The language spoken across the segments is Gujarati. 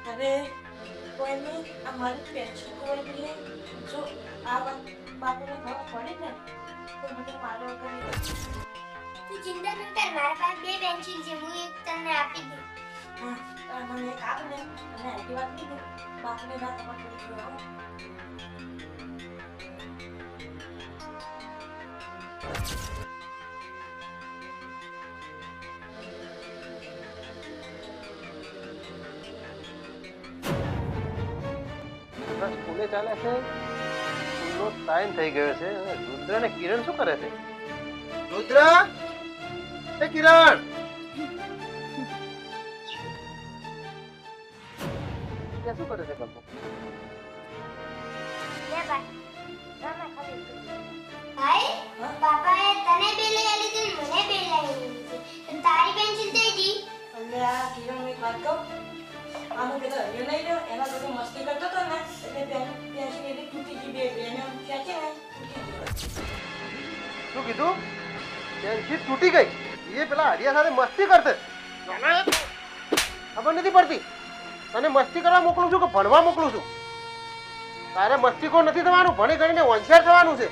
હવે કોઈને અમારી પેન્શન કોઈ જો આ વાત બાપુને ખબર પડે ને તો મને મારો કરે. તું ચિંતા ન કર, મારા પાસે 2 પેન્સિલ છે, હું એક તને આપી દઉં. હા મને એક આપ ને અને આટલી વાત કીધી બાપુને ના ખબર પડી ગયો. સ્કૂલે ચાલે છે, સ્કૂલનો ટાઈમ થઈ ગયો છે. રુદ્ર ને કિરણ શું કરે છે? રુદ્ર, એ કિરણ, ત્યાં શું કરે છે બાપુ? લે ભાઈ, મામા ખાલી ભાઈ, બાપાએ તને બે લઈ આલી હતી, મને બે લઈ આલી હતી. તો તારી પેન્સિલ દઈ દી. એટલે આ કિરણ એક વાત કહું, આનો પેલો હરિયો નહીં રહ્યો એના જોડે મસ્તી કરતો હતો ને એટલે પેન્સિલ એની તૂટી ગઈ. બે એને ખેંચે ને તૂટી ગઈ. શું કીધું? પેન્સિલ તૂટી ગઈ? એ પેલા હરિયા સાથે મસ્તી કરશે? ખબર નથી પડતી. તને મસ્તી કરવા મોકલું છું કે ભણવા મોકલું છું? તારે મસ્તીખોર નથી થવાનું, ભણી ગણીને હોશિયાર થવાનું છે.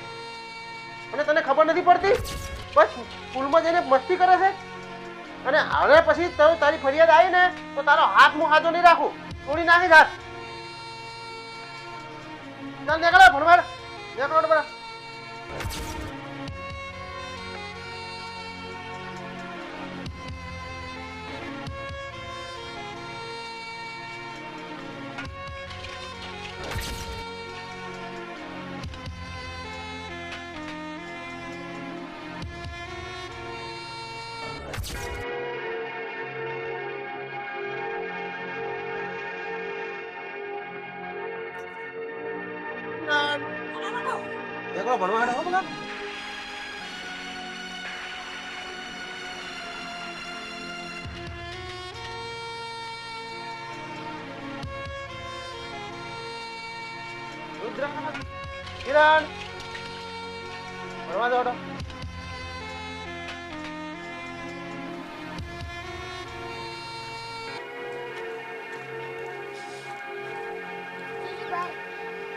અને તને ખબર નથી પડતી? બસ સ્કૂલમાં જઈને મસ્તી કરે છે. અને હવે પછી તારી ફરિયાદ આવી ને તો તારો હાથ હું હાથો નહીં રાખું, તોડી નાખીશ હાથ. ચાલ નીકળો ભણવા, નીકળો બરા. નીકળો ભણવા હાડો બધા. રુદ્ર, કિરણ, ભણવા જાઓ.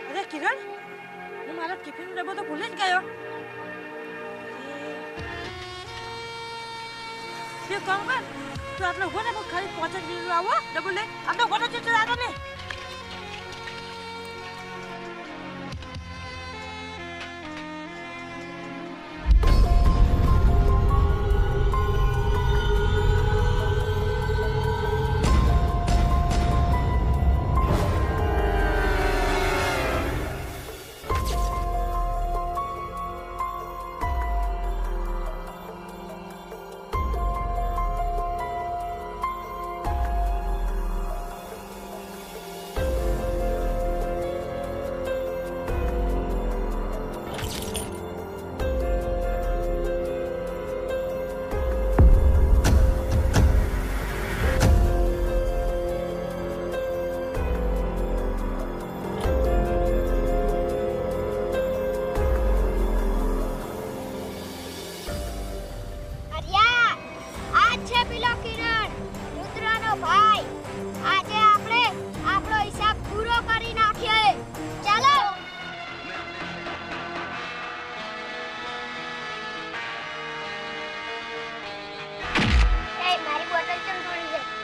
અરે કિરણ, હું મારો ટિફિન ડબ્બો તો ભૂલી જ ગયો. બે કામ કર, તું આટલો ઉભો ને ખાલી 5 જ મિનિટ આવો ડબ્બો લઈ. આટલો ઉભો તો ચીજ આગળ ને.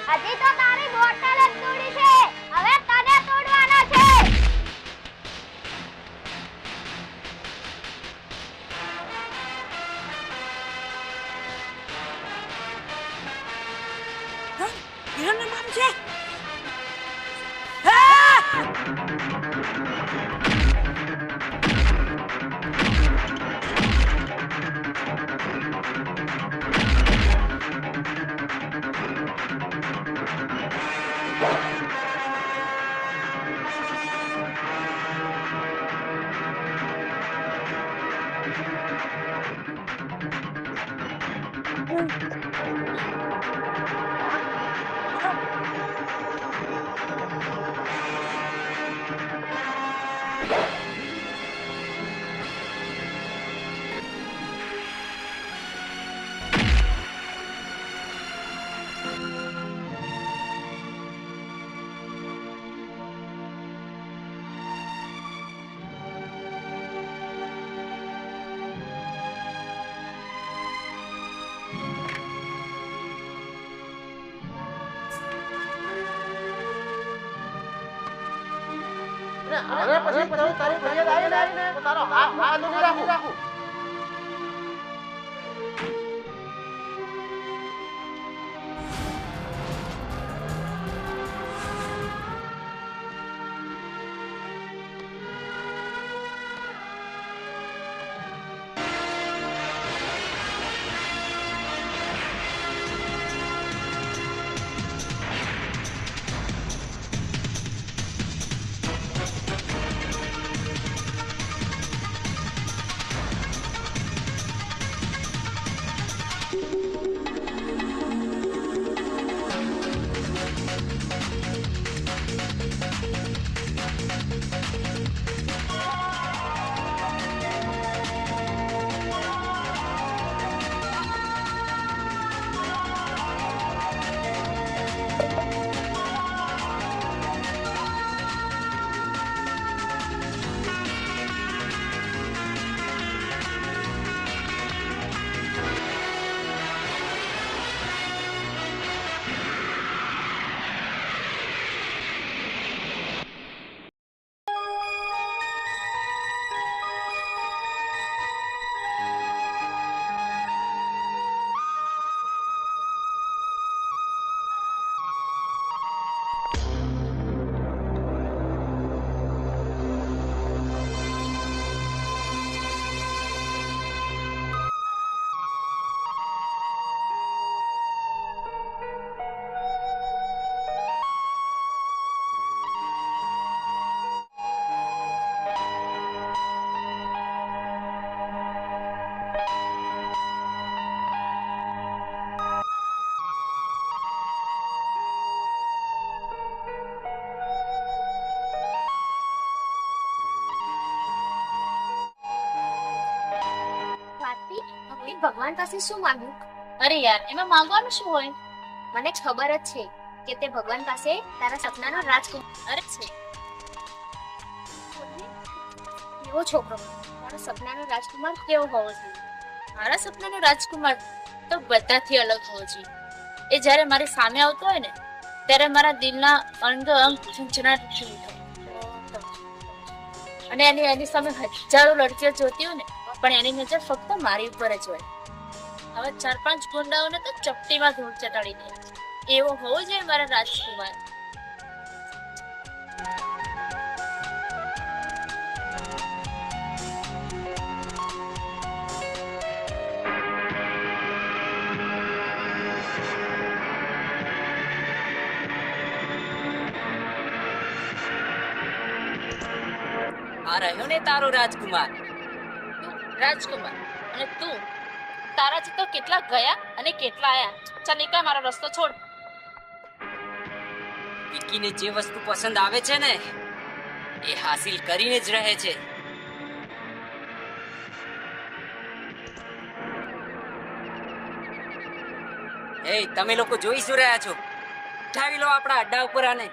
હજી તો તારી બોટલ જ તોડી છે, હવે તને તોડવાનો છે. કિરણ નામ છે. અને પછી તારી ફરિયાદ આવી ને તો તારો હાથ નહીં રાખું. ભગવાન પાસે શું માંગ્યું? અરે યાર એમાં માંગવાનું શું હોય? મને ખબર જ છે કે તે ભગવાન પાસે તારા સપનાનો રાજકુમાર અરે છે એવો છોકરો તારા સપનાનો રાજકુમાર કેવો હોવો જોઈએ? મારા સપનાનો રાજકુમાર તો બધાથી અલગ હોવો જોઈએ. એ જ્યારે મારી સામે આવતો હોય ને ત્યારે મારા દિલના અંગ અંગ ઝંઝનાટ ઉઠે અને એની સામે હજારો લડકીઓ જોતી હોય ને પણ એની નજર ફક્ત મારી ઉપર જ હોય. હવે 4-5 ગુંડાઓને તો ચપટીમાં ધૂળ ચટાડી દે. એવો હોવો જોઈએ મારા રાજકુમાર. આ રહ્યો ને તારો રાજકુમાર. રાજકુમાર અને તું તારાથી તો કેટલા ગયા અને કેટલા આયા. ચાલ નીકળ, મારો રસ્તો છોડ. વિકીને જે વસ્તુ પસંદ આવે છે ને એ હાસિલ કરીને જ રહે છે. એ તમે લોકો જોઈ શું રહ્યા છો? ઉઠાવી લો આપણા અડ્ડા ઉપર આને.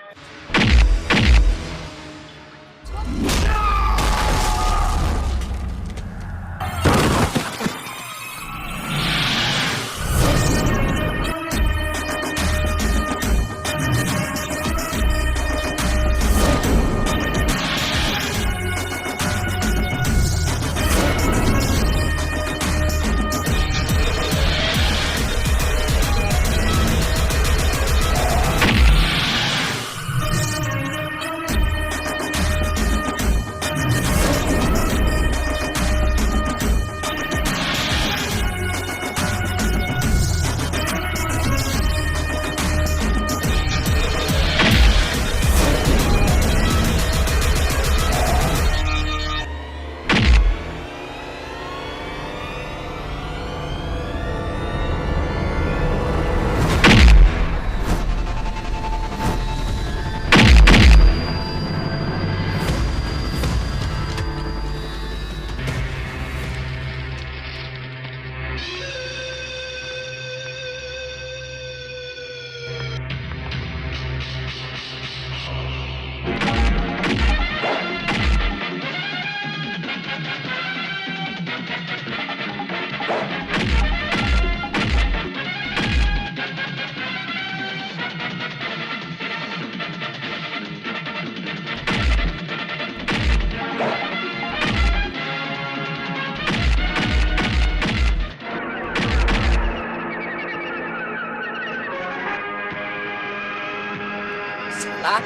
સાલા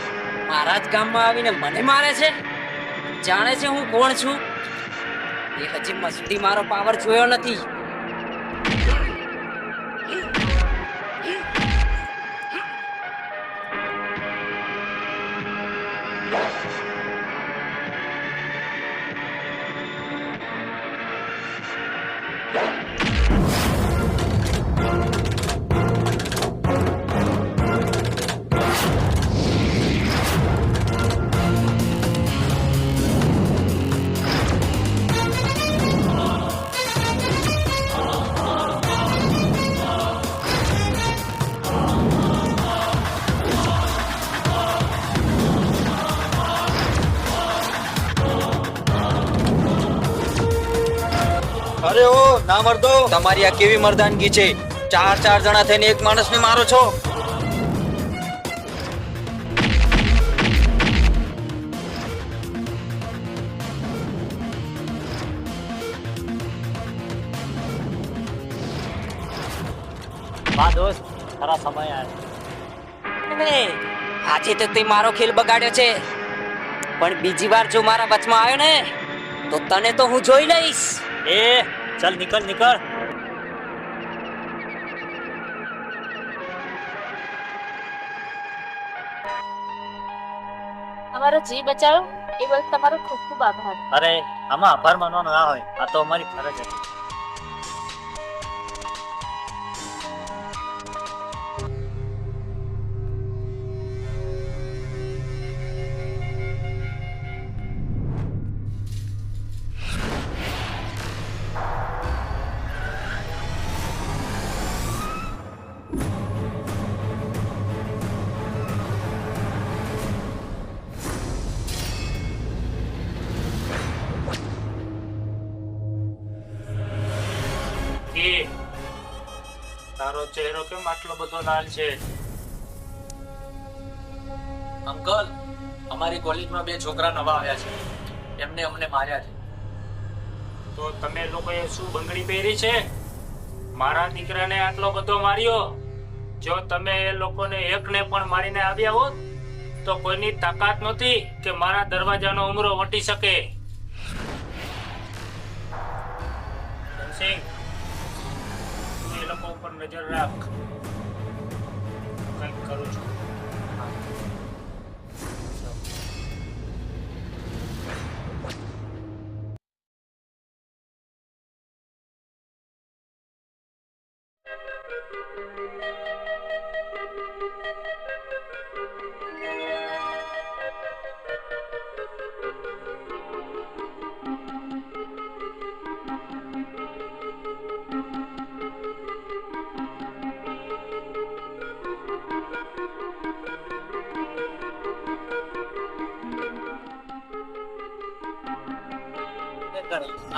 મારા જ ગામમાં આવીને મને મારે છે. જાણે છે હું કોણ છું. એ હજી મસ્તી મારો પાવર જોયો નથી. અરે ઓ ના મરદો, તમારી આ કેવી મર્દાનગી છે? 4 જણા થઈને એક માણસને મારો છો. વાહ દોસ્ત, તારા સમય આવ્યો. અરે, આજે તો તે મારો ખેલ બગાડ્યો છે, પણ બીજી વાર જો મારા વચમાં આવ્યો ને તો તને તો હું જોઈ લઈશ. એ ચાલ નીકળ નીકળ. અમારો જીવ બચાવ્યો એ બસ તમારો ખૂબ ખૂબ આભાર. અરે આમાં આભાર માનવાનો ના હોય, આ તો અમારી ફરજ હતી. તારો ચહેરો કેમ આટલો બધો લાલ છે? અંકલ, અમારી કોલેજમાં 2 છોકરા નવા આવ્યા છે, એમને અમને માર્યા છે. તો તમે લોકોએ શું બંગડી પહેરી છે? મારા દીકરાને આટલો બધો માર્યો. જો તમે એ લોકોને એકને પણ મારીને આવ્યા હોત તો કોઈની તાકાત નહોતી કે મારા દરવાજાનો ઉમરો વટી શકે. ધનસિંહ, તું એ લોકો ઉપર નજર રાખ. કંઈક કરું છું.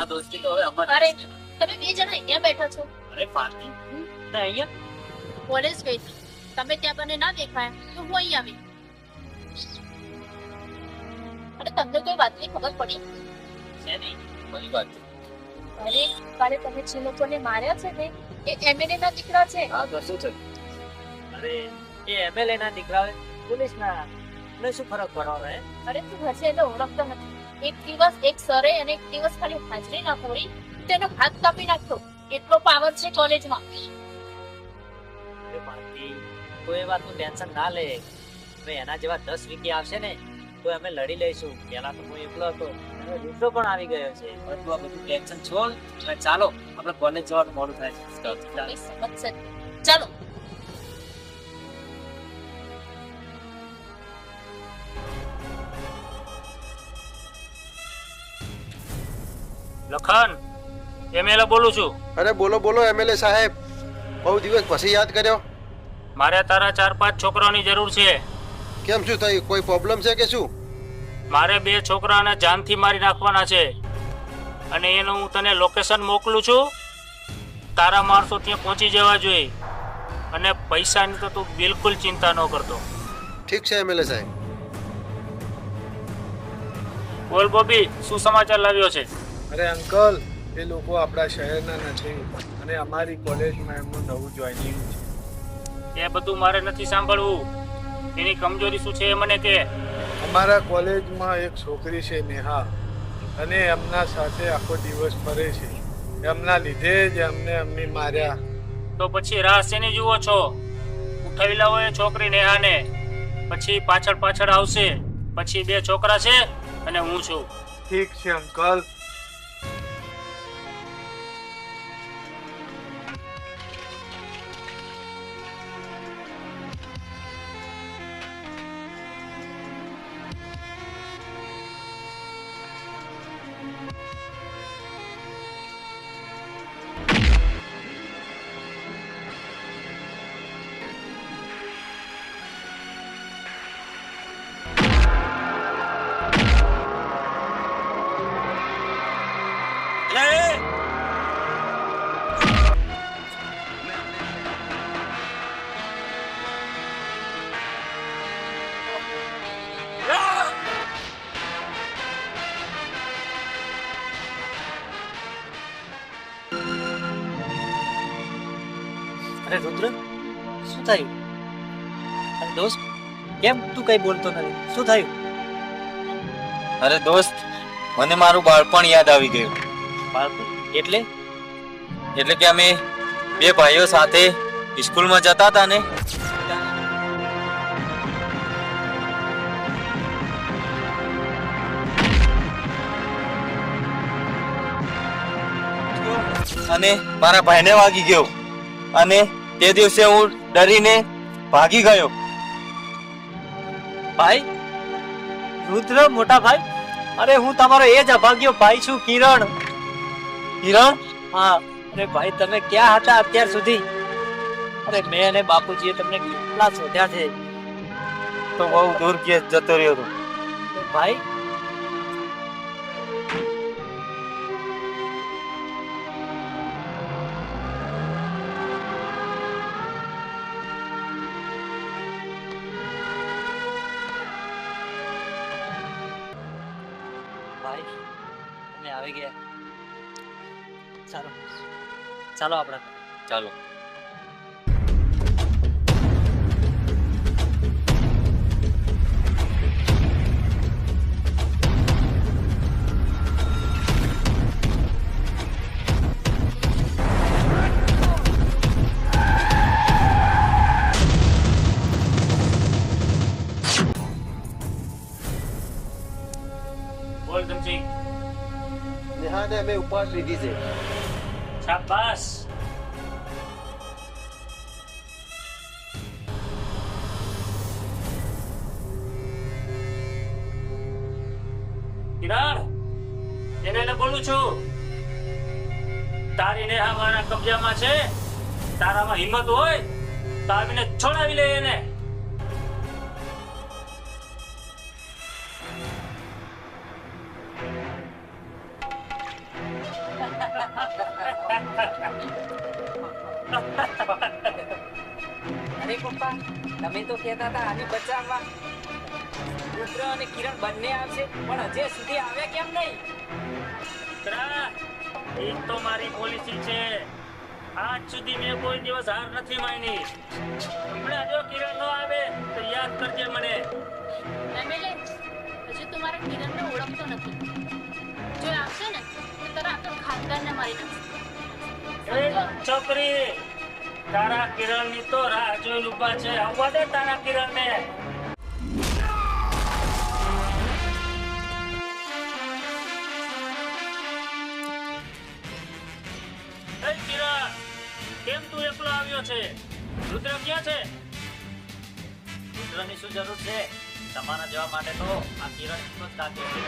આ દોસ્તી તો હવે અમારી. અરે તમે 2 જણા અહીંયા બેઠા છો. અરે પાર્ટી ને અહીંયા કોલેજ ગઈ હતી, તમે ત્યાં મને ના દેખાયા તો હું અહીં આવી. અને તમને કોઈ વાતની ખબર પડી? છે નહીં કોઈ વાત. અરે કાલે તમે જે લોકોને માર્યા છે ને એ એમએલએ ના દીકરા છે. હા તો શું થયું? અરે એ એમએલએ ના દીકરા હોય, પોલીસ ના, ને શું ફરક પડવાનો હે? અરે તું હશે એને ઓળખતો નથી. એક દિવસ એક સરે અને એક દિવસ ખાલી હાજરી ના પૂરી તેનો હાથ કાપી નાખતો. એટલો પાવર છે કોલેજમાં. અરે પાર્ટી, કોઈ એ વાતનું ટેન્શન ના લે. હવે એના જેવા 10 વીકી આવશે ને તો અમે લડી લઈશું. પેલા તો હું એકલો હતો, હવે દૂસરો પણ આવી ગયો છે. હવે તું આ બધું ટેન્શન છોડ અને ચાલો આપણે કોલેજ જવાનું મોડું થાય છે. કોઈ સમજશે નહીં. ચાલો. લખન, એમએલએ બોલું છું. અરે બોલો બોલો એમએલએ સાહેબ, બહુ દિવસ પછી યાદ કર્યો. મારે તારા 4-5 છોકરાઓની જરૂર છે. કેમ, શું થયું? કોઈ પ્રોબ્લેમ છે કે શું? મારે 2 છોકરાને જાનથી મારી નાખવાના છે અને એનું હું તને લોકેશન મોકલું છું. તારા માણસો ત્યાં પહોંચી જવા જોઈએ અને પૈસાની તો તું બિલકુલ ચિંતા ન કરતો. ઠીક છે એમએલએ સાહેબ. બોલ બોબી, શું સમાચાર લાવ્યો છે? અરે અંકલ, એ લોકો આપણા શહેરના નથી અને અમારી કોલેજમાં એમનું નવું જોઈનિંગ છે. એ બધું મારે નથી સાંભળવું. એની કમજોરી શું છે એ મને કે. અમારા કોલેજમાં એક છોકરી છે નેહા, અને એમના સાથે આખો દિવસ ફરે છે. એમના લીધે જ એમને માર્યા. તો પછી રાહ શેની જુઓ છો? ઉઠાવી લાવો એ છોકરી નેહાને, પછી પાછળ પાછળ આવશે. પછી 2 છોકરા છે અને હું છું. ઠીક છે અંકલ. અરે રુદ્ર, શું થયું? અરે દોસ્ત, કેમ તું કઈ બોલતો નથી? શું થયું? અરે દોસ્ત, મને મારું બાળપણ યાદ આવી ગયું. બાળપણ એટલે? એટલે કે અમે 2 ભાઈઓ સાથે સ્કૂલમાં જતા હતા ને, અને મારા ભાઈને વાગી ગયો, અને તે દિવસે હું ડરીને ભાગી ગયો. ભાઈ રુદ્ર, મોટા ભાઈ? અરે હું તમારો એ જ અભાગ્યો ભાઈ છું, કિરણ. કિરણ? હા. અરે ભાઈ, તમે ક્યાં હતા અત્યાર સુધી? અરે મેં અને બાપુજીએ તમને કેટલા શોધ્યા છે. તો બહુ દૂર કેસ જતો રહ્યો હતો. ભાઈ ભાઈ, અમે આવી ગયા. ચાલો ચાલો આપણે. ચાલો. બોલ ધમજી. નેહાને અમે ઉપવાસ લીધી છે. શાબાશ. કિરણ, એને બોલું છું, તારી નેહા મારા કબજામાં છે. તારામાં હિંમત હોય તો આવીને છોડાવી લે એને. અરે પપ્પા, તમે તો કહેતા હતા આને બચાવવા. રુદ્ર અને કિરણ બંને આવશે, પણ હજે સુધી આવ્યા કેમ નહીં? એક તો મારી પોલિસી છે, આજ સુધી મેં કોઈ દિવસ હાર નથી માની. હમણાં જો કિરણ નો આવે તો યાદ કરજે મને. એમએલએ, હજુ તું મારા કિરણને ઓળખતો નથી. જો એ આવશે ને તો તારા આખા ખાનદાનને મારી નાખશે. એ છોકરી, તારા કિરણ ની તો રાહ જોઈ ઉભા છે. આવવા દે તારા કિરણ ને. કિરણ, કેમ તું એકલો આવ્યો છે? રુદ્ર ક્યાં છે? રુદ્રની શું જરૂર છે? તમારા જવા માટે તો આ કિરણ એટલો જ કાફી છે.